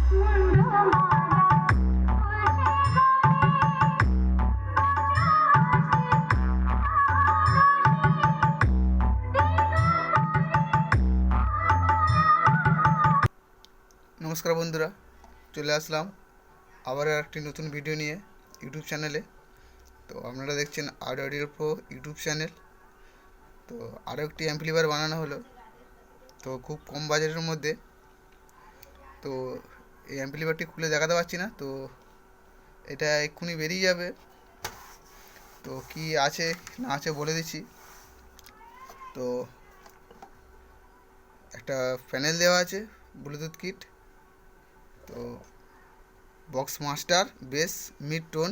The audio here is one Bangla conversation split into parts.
নমস্কার বন্ধুরা, চলে আসলাম আবার একটি নতুন ভিডিও নিয়ে ইউটিউব চ্যানেলে। তো আপনারা দেখছেন অডিও প্রো ইউটিউব চ্যানেল। তো আরও একটি অ্যাম্পলিফায়ার বানানো হলো, তো খুব কম বাজেটের মধ্যে। তো এই অ্যাম্পলিফায়ারটি খুলে দেখাতে পারছি না, তো এটা এক্ষুনি বেরিয়ে যাবে। তো কি আছে না আছে বলে দিচ্ছি। তো একটা প্যানেল দেওয়া আছে, ব্লুটুথ কিট। তো box master bass mid tone,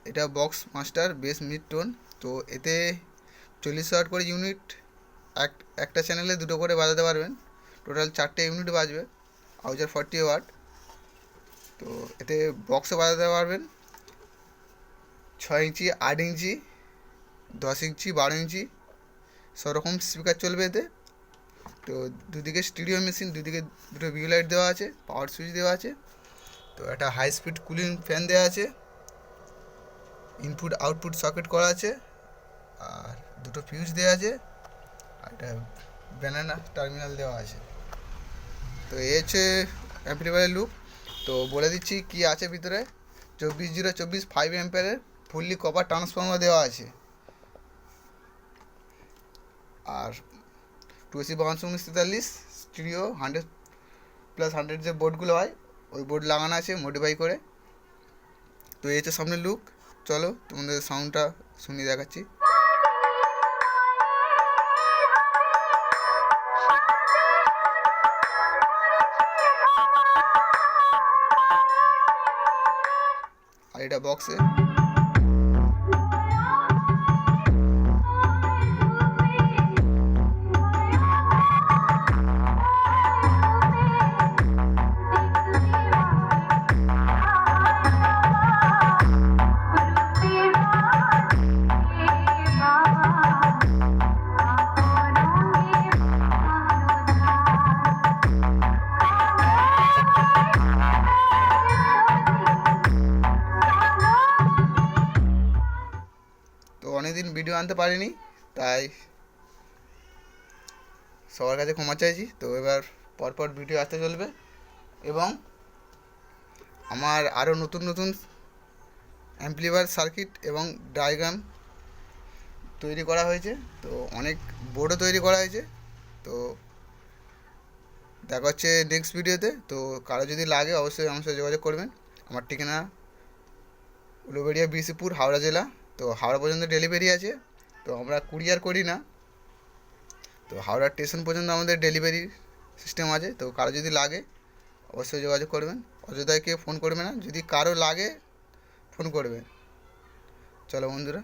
এটা box master bass mid tone. তো এতে 40 ওয়াট করে ইউনিট, একটা চ্যানেলে দুটো করে বাজাতে পারবেন। টোটাল 4টে ইউনিট বাজবে, আউজার 40 ওয়াট। তো এতে বক্সে বাজাতে পারবেন 6 ইঞ্চি, 8 ইঞ্চি, 10 ইঞ্চি, 12 ইঞ্চি, সব রকম স্পিকার চলবে এতে। তো দুদিকে স্টিরিও মেশিন, দুদিকে দুটো ভিউ লাইট দেওয়া আছে, পাওয়ার সুইচ দেওয়া আছে। তো একটা হাই স্পিড কুলিং ফ্যান দেওয়া আছে, ইনপুট আউটপুট সকেট করা আছে, আর দুটো ফিউজ দেওয়া আছে, আর একটা ব্যানানা টার্মিনাল দেওয়া আছে। তো এই হচ্ছে অ্যাম্পলিফায়ারের লুক। তো বলে দিচ্ছি কি আছে ভিতরে। 24/024 5 অ্যাম্পিয়ারের ফুললি কপার ট্রান্সফর্মার দেওয়া আছে, আর 2AC/143 স্টিরিও 100+100 যে বোর্ডগুলো হয় ওই বোর্ড লাগানো আছে মডিফাই করে। তো এই হচ্ছে সামনের লুক। চলো তোমাদের সাউন্ডটা শুনিয়ে দেখাচ্ছি। আর এটা বক্সে। তো অনেকদিন ভিডিও আনতে পারিনি, তাই সবার কাছে ক্ষমা চাইছি। তো এবার পরপর ভিডিও আসতে চলবে, এবং আমার আরও নতুন নতুন অ্যাম্পলিফায়ার সার্কিট এবং ডায়াগ্রাম তৈরি করা হয়েছে। তো অনেক বোর্ডও তৈরি করা হয়েছে। তো দেখা হচ্ছে নেক্সট ভিডিওতে। তো কারো যদি লাগে অবশ্যই আমার সাথে যোগাযোগ করবেন। আমার ঠিকানা উলুবেড়িয়া, বিসিপুর, হাওড়া জেলা। তো হাওড়া পর্যন্ত ডেলিভারি আছে। তো আমরা কুরিয়ার করি না, তো হাওড়া স্টেশন পর্যন্ত আমাদের ডেলিভারি সিস্টেম আছে। তো কারো যদি লাগে অবশ্যই যোগাযোগ করবেন, অযথায় কেউ ফোন করবে না, যদি কারো লাগে ফোন করবেন। চলো বন্ধুরা।